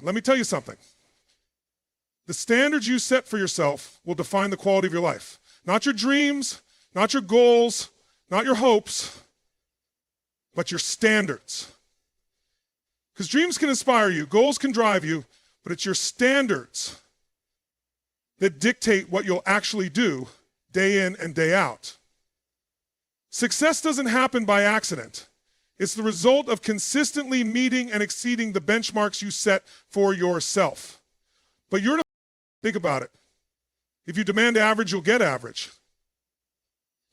Let me tell you something. The standards you set for yourself will define the quality of your life. Not your dreams, not your goals, not your hopes, but your standards. Because dreams can inspire you, goals can drive you, but it's your standards that dictate what you'll actually do day in and day out. Success doesn't happen by accident. It's the result of consistently meeting and exceeding the benchmarks you set for yourself. But you're not, think about it. If you demand average, you'll get average.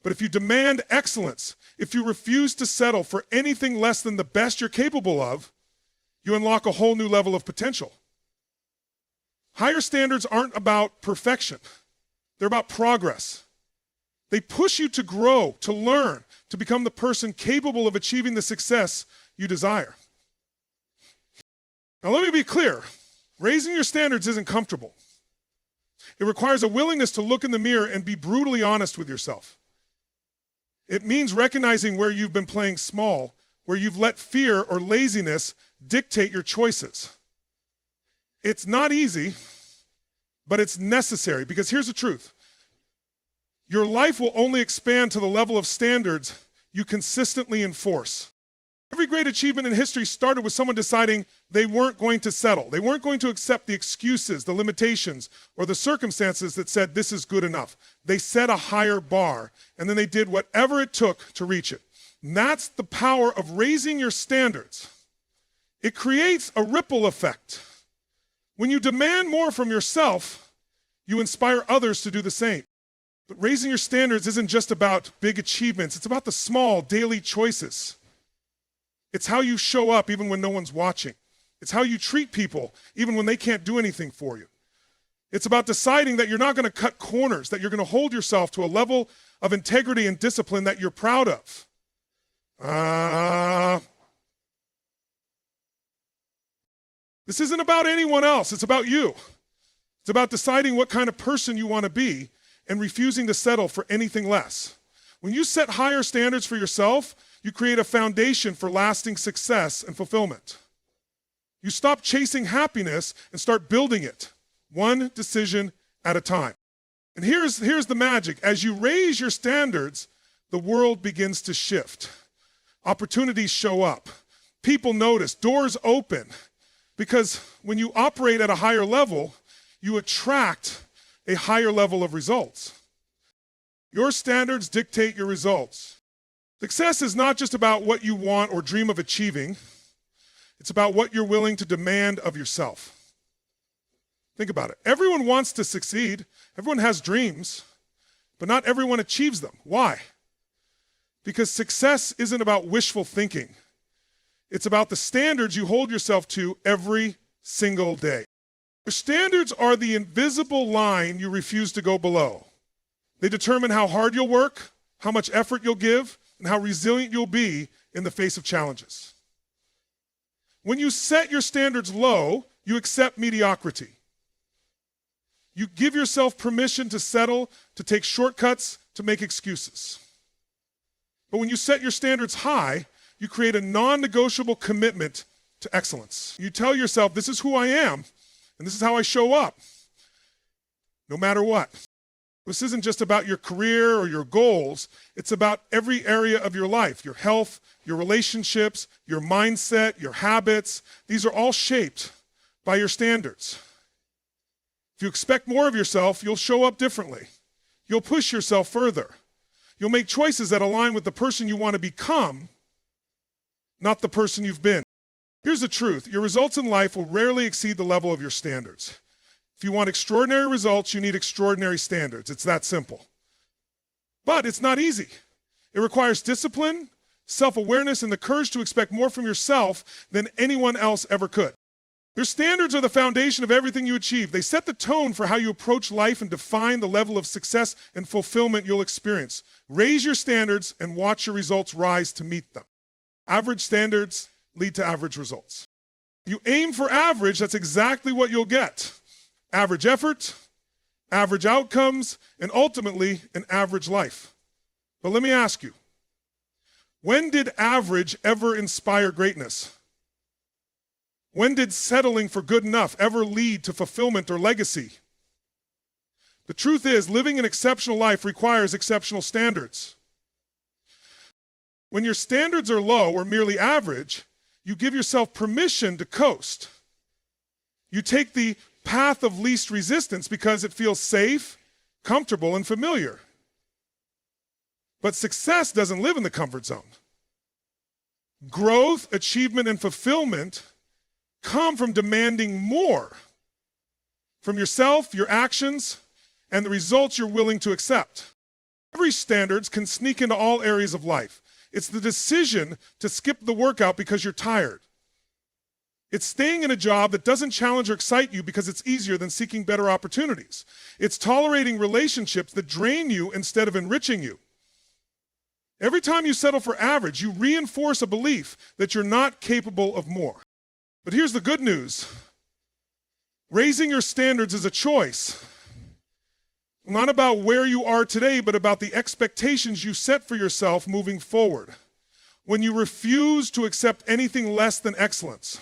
But if you demand excellence, if you refuse to settle for anything less than the best you're capable of, you unlock a whole new level of potential. Higher standards aren't about perfection. They're about progress. They push you to grow, to learn, to become the person capable of achieving the success you desire. Now let me be clear. Raising your standards isn't comfortable. It requires a willingness to look in the mirror and be brutally honest with yourself. It means recognizing where you've been playing small, where you've let fear or laziness dictate your choices. It's not easy, but it's necessary, because here's the truth. Your life will only expand to the level of standards you consistently enforce. Every great achievement in history started with someone deciding they weren't going to settle. They weren't going to accept the excuses, the limitations, or the circumstances that said this is good enough. They set a higher bar, and then they did whatever it took to reach it. And that's the power of raising your standards. It creates a ripple effect. When you demand more from yourself, you inspire others to do the same. But raising your standards isn't just about big achievements. It's about the small daily choices. It's how you show up even when no one's watching. It's how you treat people even when they can't do anything for you. It's about deciding that you're not going to cut corners, that you're going to hold yourself to a level of integrity and discipline that you're proud of. This isn't about anyone else. It's about you. It's about deciding what kind of person you want to be and refusing to settle for anything less. When you set higher standards for yourself, you create a foundation for lasting success and fulfillment. You stop chasing happiness and start building it, one decision at a time. And here's the magic. As you raise your standards, the world begins to shift. Opportunities show up. People notice. Doors open. Because when you operate at a higher level, you attract a higher level of results. Your standards dictate your results. Success is not just about what you want or dream of achieving. It's about what you're willing to demand of yourself. Think about it. Everyone wants to succeed. Everyone has dreams, but not everyone achieves them. Why? Because success isn't about wishful thinking. It's about the standards you hold yourself to every single day. Your standards are the invisible line you refuse to go below. They determine how hard you'll work, how much effort you'll give, and how resilient you'll be in the face of challenges. When you set your standards low, you accept mediocrity. You give yourself permission to settle, to take shortcuts, to make excuses. But when you set your standards high, you create a non-negotiable commitment to excellence. You tell yourself, this is who I am, and this is how I show up, no matter what. This isn't just about your career or your goals. It's about every area of your life, your health, your relationships, your mindset, your habits. These are all shaped by your standards. If you expect more of yourself, you'll show up differently. You'll push yourself further. You'll make choices that align with the person you want to become, not the person you've been. Here's the truth. Your results in life will rarely exceed the level of your standards. If you want extraordinary results, you need extraordinary standards. It's that simple. But it's not easy. It requires discipline, self-awareness, and the courage to expect more from yourself than anyone else ever could. Your standards are the foundation of everything you achieve. They set the tone for how you approach life and define the level of success and fulfillment you'll experience. Raise your standards and watch your results rise to meet them. Average standards lead to average results. You aim for average, that's exactly what you'll get. Average effort, average outcomes, and ultimately an average life. But let me ask you, when did average ever inspire greatness? When did settling for good enough ever lead to fulfillment or legacy? The truth is, living an exceptional life requires exceptional standards. When your standards are low or merely average, you give yourself permission to coast. You take the path of least resistance because it feels safe, comfortable, and familiar. But success doesn't live in the comfort zone. Growth, achievement, and fulfillment come from demanding more from yourself, your actions, and the results you're willing to accept. Every standards can sneak into all areas of life. It's the decision to skip the workout because you're tired. It's staying in a job that doesn't challenge or excite you because it's easier than seeking better opportunities. It's tolerating relationships that drain you instead of enriching you. Every time you settle for average, you reinforce a belief that you're not capable of more. But here's the good news. Raising your standards is a choice. Not about where you are today, but about the expectations you set for yourself moving forward. When you refuse to accept anything less than excellence,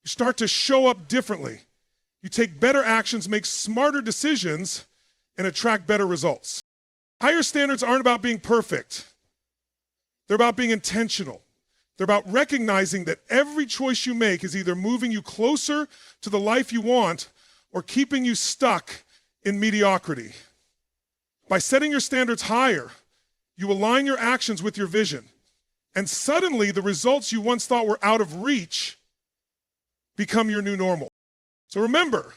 you start to show up differently. You take better actions, make smarter decisions, and attract better results. Higher standards aren't about being perfect. They're about being intentional. They're about recognizing that every choice you make is either moving you closer to the life you want or keeping you stuck in mediocrity. By setting your standards higher, you align your actions with your vision. And suddenly, the results you once thought were out of reach become your new normal. So remember,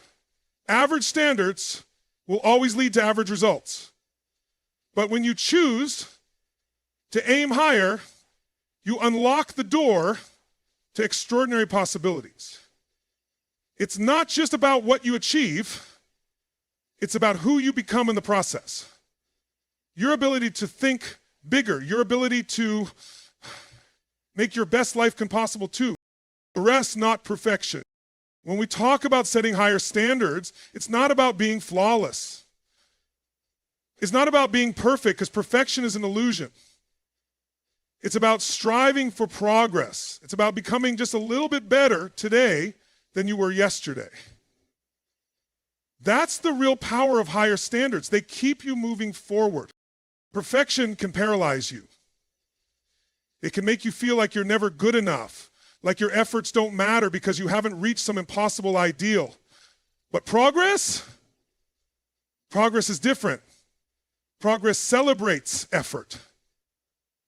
average standards will always lead to average results. But when you choose to aim higher, you unlock the door to extraordinary possibilities. It's not just about what you achieve. It's about who you become in the process. Your ability to think bigger, your ability to make your best life possible too. Rest, not perfection. When we talk about setting higher standards, it's not about being flawless. It's not about being perfect, because perfection is an illusion. It's about striving for progress. It's about becoming just a little bit better today than you were yesterday. That's the real power of higher standards. They keep you moving forward. Perfection can paralyze you. It can make you feel like you're never good enough, like your efforts don't matter because you haven't reached some impossible ideal. But progress is different. Progress celebrates effort.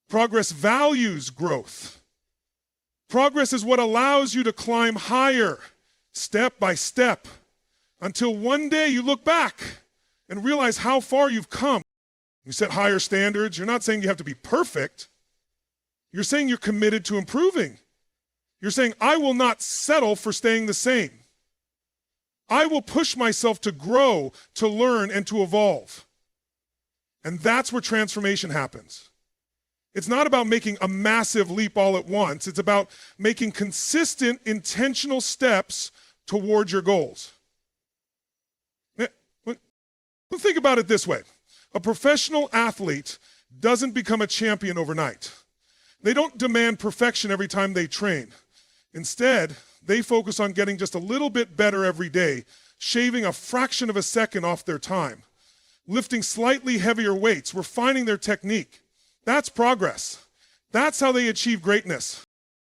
Progress values growth. Progress is what allows you to climb higher, step by step, until one day you look back and realize how far you've come. You set higher standards. You're not saying you have to be perfect. You're saying you're committed to improving. You're saying, I will not settle for staying the same. I will push myself to grow, to learn, and to evolve. And that's where transformation happens. It's not about making a massive leap all at once. It's about making consistent, intentional steps toward your goals. Think about it this way. A professional athlete doesn't become a champion overnight. They don't demand perfection every time they train. Instead, they focus on getting just a little bit better every day, shaving a fraction of a second off their time, lifting slightly heavier weights, refining their technique. That's progress. That's how they achieve greatness.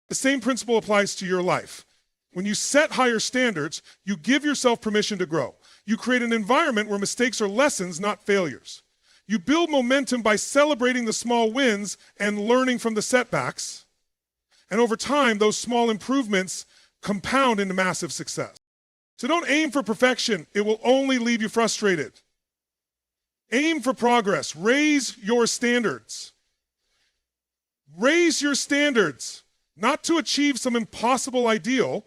The same principle applies to your life. When you set higher standards, you give yourself permission to grow. You create an environment where mistakes are lessons, not failures. You build momentum by celebrating the small wins and learning from the setbacks. And over time, those small improvements compound into massive success. So don't aim for perfection. It will only leave you frustrated. Aim for progress. Raise your standards. Raise your standards, not to achieve some impossible ideal,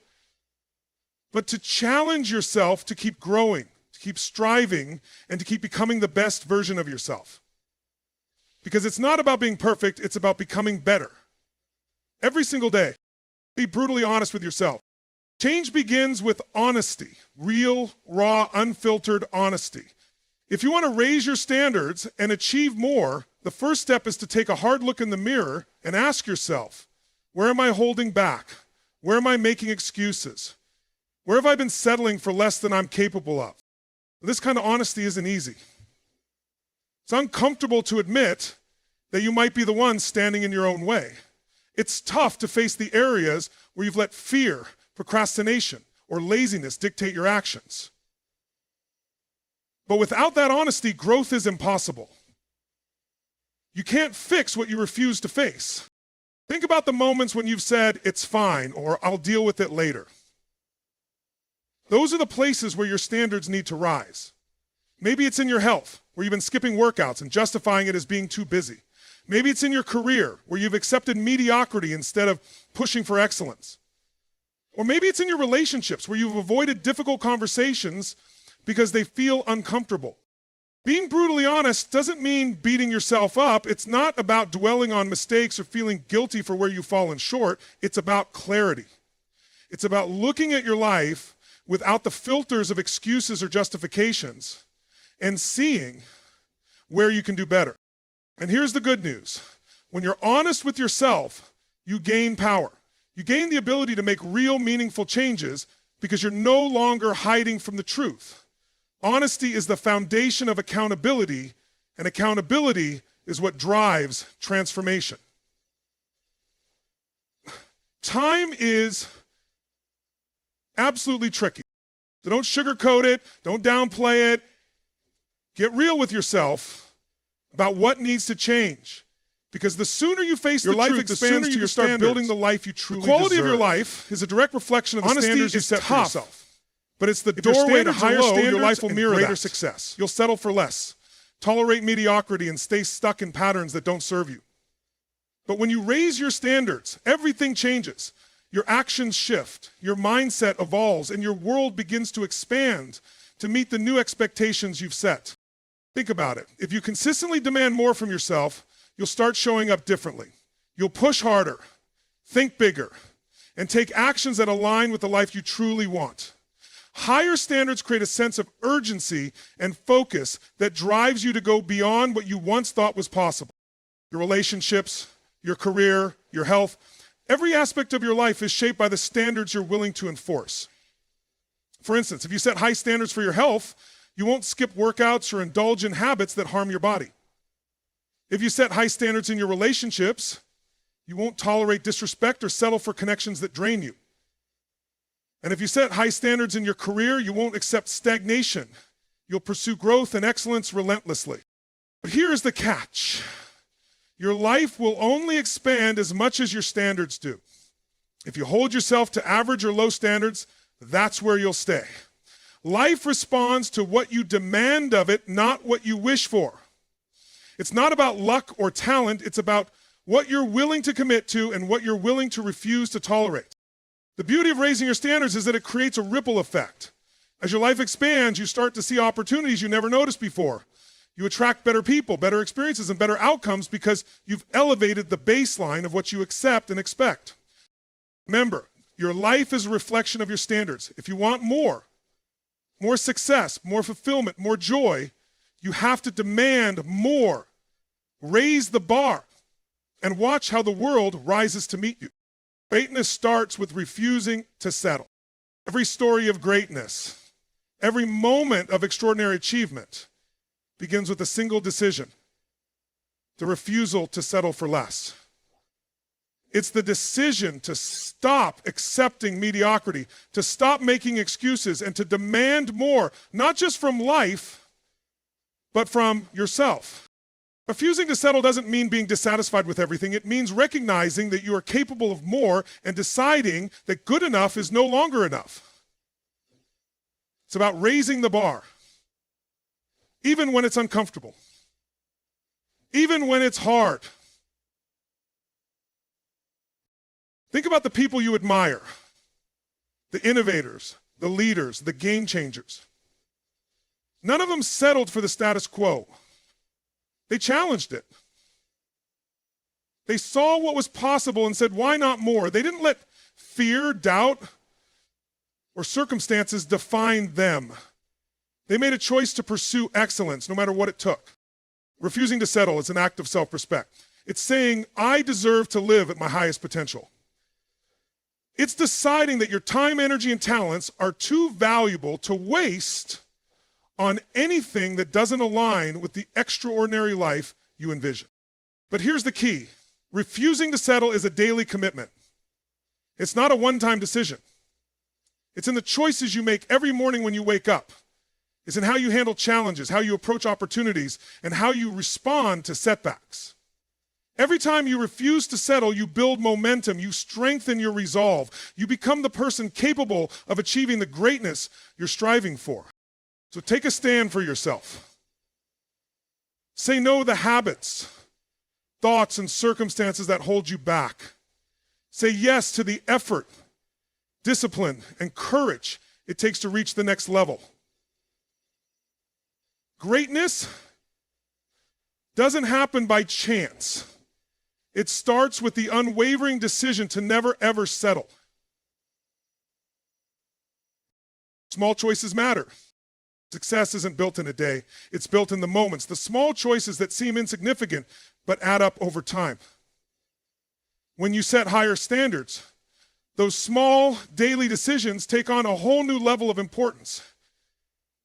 but to challenge yourself to keep growing, to keep striving, and to keep becoming the best version of yourself. Because it's not about being perfect, it's about becoming better. Every single day, be brutally honest with yourself. Change begins with honesty, real, raw, unfiltered honesty. If you want to raise your standards and achieve more, the first step is to take a hard look in the mirror and ask yourself, where am I holding back? Where am I making excuses? Where have I been settling for less than I'm capable of? This kind of honesty isn't easy. It's uncomfortable to admit that you might be the one standing in your own way. It's tough to face the areas where you've let fear, procrastination, or laziness dictate your actions. But without that honesty, growth is impossible. You can't fix what you refuse to face. Think about the moments when you've said, "It's fine," or "I'll deal with it later." Those are the places where your standards need to rise. Maybe it's in your health, where you've been skipping workouts and justifying it as being too busy. Maybe it's in your career, where you've accepted mediocrity instead of pushing for excellence. Or maybe it's in your relationships, where you've avoided difficult conversations because they feel uncomfortable. Being brutally honest doesn't mean beating yourself up. It's not about dwelling on mistakes or feeling guilty for where you've fallen short. It's about clarity. It's about looking at your life without the filters of excuses or justifications and seeing where you can do better. And here's the good news. When you're honest with yourself, you gain power. You gain the ability to make real, meaningful changes because you're no longer hiding from the truth. Honesty is the foundation of accountability, and accountability is what drives transformation. Time is absolutely tricky. So don't sugarcoat it, don't downplay it. Get real with yourself about what needs to change. Because the sooner you face the truth, the sooner you can start building the life you truly deserve. The quality of your life is a direct reflection of the standards you set for yourself. But it's the doorway to higher standards, your life will mirror greater success. You'll settle for less, tolerate mediocrity, and stay stuck in patterns that don't serve you. But when you raise your standards, everything changes. Your actions shift, your mindset evolves, and your world begins to expand to meet the new expectations you've set. Think about it. If you consistently demand more from yourself, you'll start showing up differently. You'll push harder, think bigger, and take actions that align with the life you truly want. Higher standards create a sense of urgency and focus that drives you to go beyond what you once thought was possible. Your relationships, your career, your health, every aspect of your life is shaped by the standards you're willing to enforce. For instance, if you set high standards for your health, you won't skip workouts or indulge in habits that harm your body. If you set high standards in your relationships, you won't tolerate disrespect or settle for connections that drain you. And if you set high standards in your career, you won't accept stagnation. You'll pursue growth and excellence relentlessly. But here's the catch. Your life will only expand as much as your standards do. If you hold yourself to average or low standards, that's where you'll stay. Life responds to what you demand of it, not what you wish for. It's not about luck or talent. It's about what you're willing to commit to and what you're willing to refuse to tolerate. The beauty of raising your standards is that it creates a ripple effect. As your life expands, you start to see opportunities you never noticed before. You attract better people, better experiences, and better outcomes because you've elevated the baseline of what you accept and expect. Remember, your life is a reflection of your standards. If you want more success, more fulfillment, more joy, you have to demand more. Raise the bar and watch how the world rises to meet you. Greatness starts with refusing to settle. Every story of greatness, every moment of extraordinary achievement begins with a single decision, the refusal to settle for less. It's the decision to stop accepting mediocrity, to stop making excuses, and to demand more, not just from life, but from yourself. Refusing to settle doesn't mean being dissatisfied with everything. It means recognizing that you are capable of more and deciding that good enough is no longer enough. It's about raising the bar, even when it's uncomfortable, even when it's hard. Think about the people you admire, the innovators, the leaders, the game changers. None of them settled for the status quo. They challenged it. They saw what was possible and said, why not more? They didn't let fear, doubt, or circumstances define them. They made a choice to pursue excellence, no matter what it took. Refusing to settle is an act of self-respect. It's saying, I deserve to live at my highest potential. It's deciding that your time, energy, and talents are too valuable to waste on anything that doesn't align with the extraordinary life you envision. But here's the key. Refusing to settle is a daily commitment. It's not a one-time decision. It's in the choices you make every morning when you wake up. It's in how you handle challenges, how you approach opportunities, and how you respond to setbacks. Every time you refuse to settle, you build momentum, you strengthen your resolve, you become the person capable of achieving the greatness you're striving for. So take a stand for yourself. Say no to the habits, thoughts, and circumstances that hold you back. Say yes to the effort, discipline, and courage it takes to reach the next level. Greatness doesn't happen by chance. It starts with the unwavering decision to never, ever settle. Small choices matter. Success isn't built in a day. It's built in the moments, the small choices that seem insignificant but add up over time. When you set higher standards, those small daily decisions take on a whole new level of importance.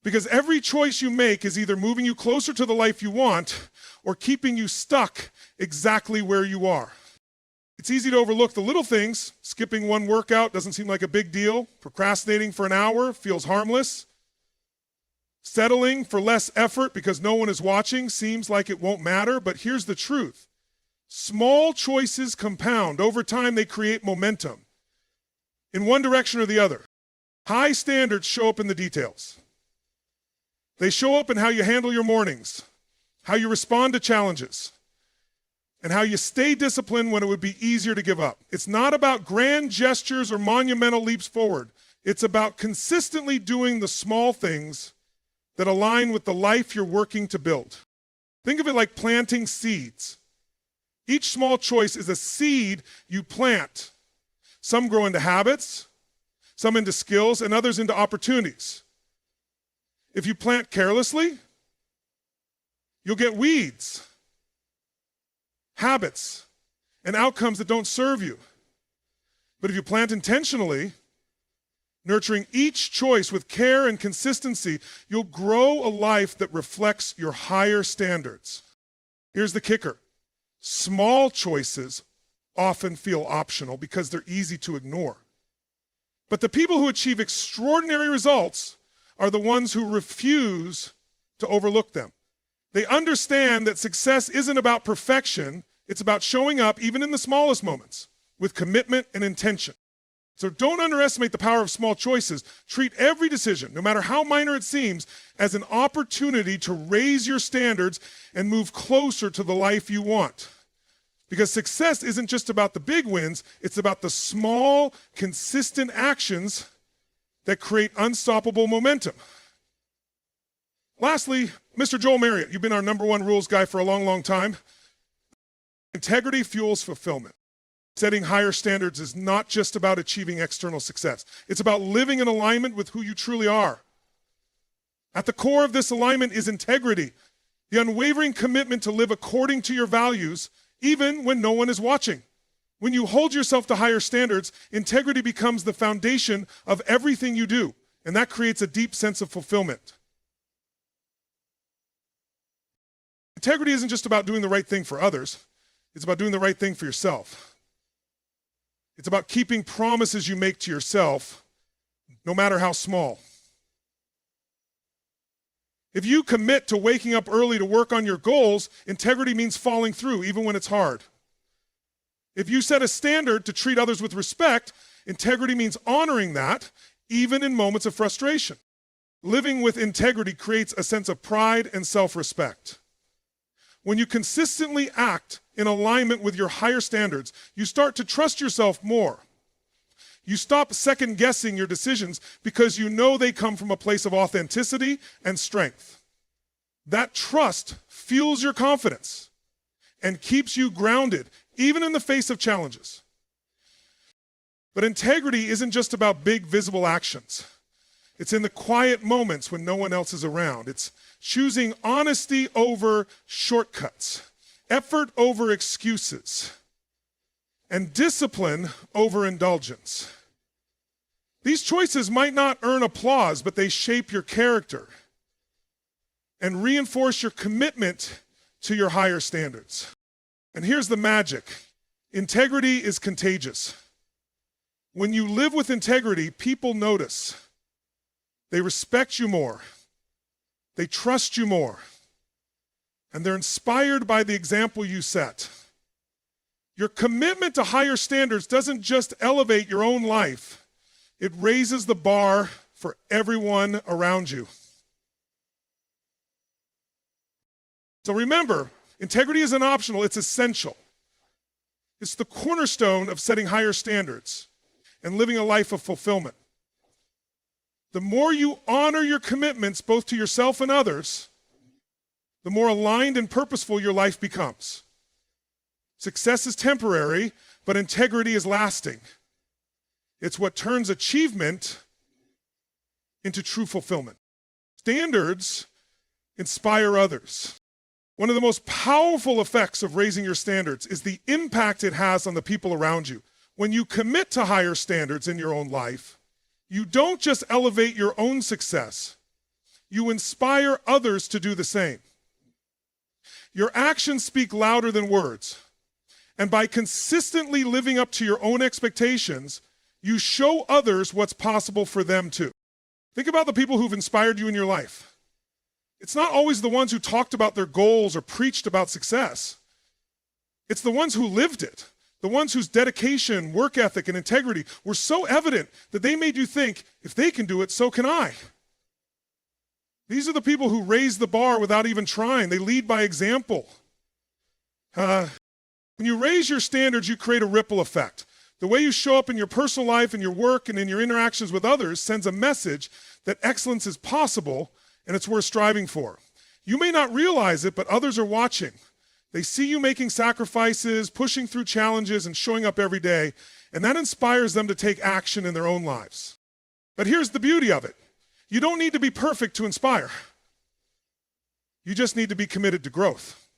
Because every choice you make is either moving you closer to the life you want or keeping you stuck exactly where you are. It's easy to overlook the little things. Skipping one workout doesn't seem like a big deal. Procrastinating for an hour feels harmless. Settling for less effort because no one is watching seems like it won't matter, but here's the truth. Small choices compound. Over time, they create momentum in one direction or the other. High standards show up in the details. They show up in how you handle your mornings, how you respond to challenges, and how you stay disciplined when it would be easier to give up. It's not about grand gestures or monumental leaps forward. It's about consistently doing the small things that align with the life you're working to build. Think of it like planting seeds. Each small choice is a seed you plant. Some grow into habits, some into skills, and others into opportunities. If you plant carelessly, you'll get weeds, habits, and outcomes that don't serve you. But if you plant intentionally, nurturing each choice with care and consistency, you'll grow a life that reflects your higher standards. Here's the kicker. Small choices often feel optional because they're easy to ignore. But the people who achieve extraordinary results are the ones who refuse to overlook them. They understand that success isn't about perfection, it's about showing up, even in the smallest moments, with commitment and intention. So don't underestimate the power of small choices. Treat every decision, no matter how minor it seems, as an opportunity to raise your standards and move closer to the life you want. Because success isn't just about the big wins, it's about the small, consistent actions that create unstoppable momentum. Lastly, Mr. Joel Marriott, you've been our number one rules guy for a long, long time. Integrity fuels fulfillment. Setting higher standards is not just about achieving external success. It's about living in alignment with who you truly are. At the core of this alignment is integrity, the unwavering commitment to live according to your values, even when no one is watching. When you hold yourself to higher standards, integrity becomes the foundation of everything you do, and that creates a deep sense of fulfillment. Integrity isn't just about doing the right thing for others. It's about doing the right thing for yourself. It's about keeping promises you make to yourself, no matter how small. If you commit to waking up early to work on your goals, integrity means following through, even when it's hard. If you set a standard to treat others with respect, integrity means honoring that, even in moments of frustration. Living with integrity creates a sense of pride and self-respect. When you consistently act in alignment with your higher standards, you start to trust yourself more. You stop second-guessing your decisions because you know they come from a place of authenticity and strength. That trust fuels your confidence and keeps you grounded, even in the face of challenges. But integrity isn't just about big, visible actions. It's in the quiet moments when no one else is around. It's choosing honesty over shortcuts, effort over excuses, and discipline over indulgence. These choices might not earn applause, but they shape your character and reinforce your commitment to your higher standards. And here's the magic. Integrity is contagious. When you live with integrity, people notice. They respect you more. They trust you more. And they're inspired by the example you set. Your commitment to higher standards doesn't just elevate your own life, it raises the bar for everyone around you. So remember, integrity isn't optional, it's essential. It's the cornerstone of setting higher standards and living a life of fulfillment. The more you honor your commitments, both to yourself and others, the more aligned and purposeful your life becomes. Success is temporary, but integrity is lasting. It's what turns achievement into true fulfillment. Standards inspire others. One of the most powerful effects of raising your standards is the impact it has on the people around you. When you commit to higher standards in your own life, you don't just elevate your own success, you inspire others to do the same. Your actions speak louder than words. And by consistently living up to your own expectations, you show others what's possible for them too. Think about the people who've inspired you in your life. It's not always the ones who talked about their goals or preached about success. It's the ones who lived it. The ones whose dedication, work ethic, and integrity were so evident that they made you think, if they can do it, so can I. These are the people who raise the bar without even trying. They lead by example. When you raise your standards, you create a ripple effect. The way you show up in your personal life, in your work, and in your interactions with others sends a message that excellence is possible and it's worth striving for. You may not realize it, but others are watching. They see you making sacrifices, pushing through challenges, and showing up every day, and that inspires them to take action in their own lives. But here's the beauty of it. You don't need to be perfect to inspire. You just need to be committed to growth.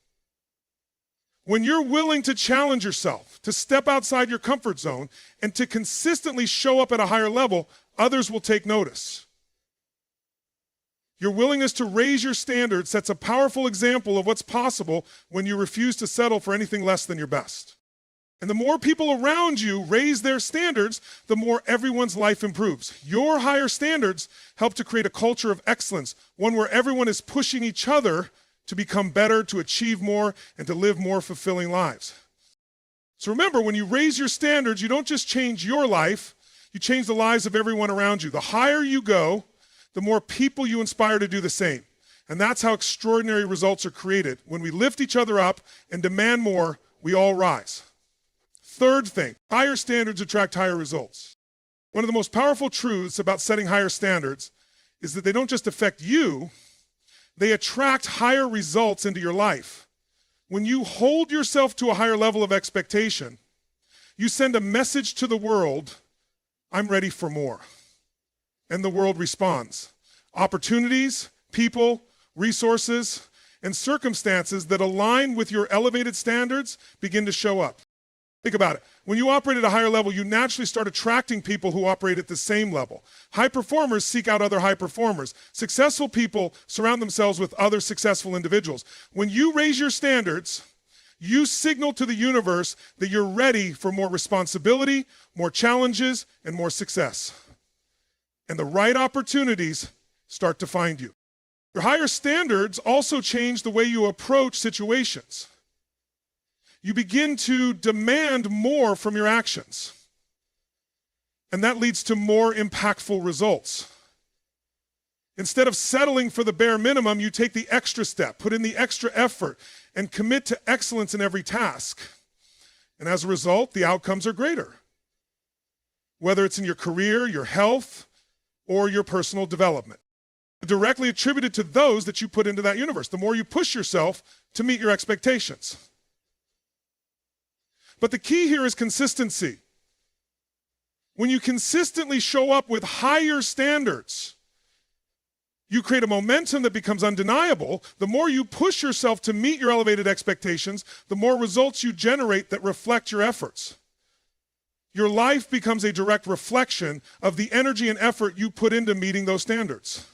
When you're willing to challenge yourself, to step outside your comfort zone, and to consistently show up at a higher level, others will take notice. Your willingness to raise your standards sets a powerful example of what's possible when you refuse to settle for anything less than your best. And the more people around you raise their standards, the more everyone's life improves. Your higher standards help to create a culture of excellence, one where everyone is pushing each other to become better, to achieve more, and to live more fulfilling lives. So remember, when you raise your standards, you don't just change your life, you change the lives of everyone around you. The higher you go, the more people you inspire to do the same. And that's how extraordinary results are created. When we lift each other up and demand more, we all rise. Third thing, higher standards attract higher results. One of the most powerful truths about setting higher standards is that they don't just affect you, they attract higher results into your life. When you hold yourself to a higher level of expectation, you send a message to the world, I'm ready for more. And the world responds. Opportunities, people, resources, and circumstances that align with your elevated standards begin to show up. Think about it. When you operate at a higher level, you naturally start attracting people who operate at the same level. High performers seek out other high performers. Successful people surround themselves with other successful individuals. When you raise your standards, you signal to the universe that you're ready for more responsibility, more challenges, and more success. And the right opportunities start to find you. Your higher standards also change the way you approach situations. You begin to demand more from your actions. And that leads to more impactful results. Instead of settling for the bare minimum, you take the extra step, put in the extra effort, and commit to excellence in every task. And as a result, the outcomes are greater. Whether it's in your career, your health, or your personal development. Directly attributed to those that you put into that universe. The more you push yourself to meet your expectations. But the key here is consistency. When you consistently show up with higher standards, you create a momentum that becomes undeniable. The more you push yourself to meet your elevated expectations, the more results you generate that reflect your efforts. your life becomes a direct reflection of the energy and effort you put into meeting those standards.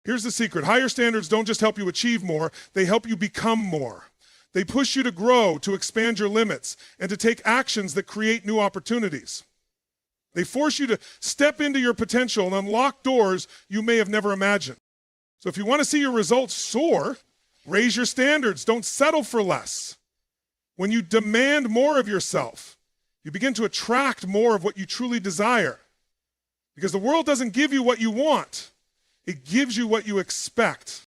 Here's the secret. Higher standards don't just help you achieve more, they help you become more. They push you to grow, to expand your limits, and to take actions that create new opportunities. They force you to step into your potential and unlock doors you may have never imagined. So if you want to see your results soar, raise your standards. Don't settle for less. When you demand more of yourself, you begin to attract more of what you truly desire. Because the world doesn't give you what you want. It gives you what you expect.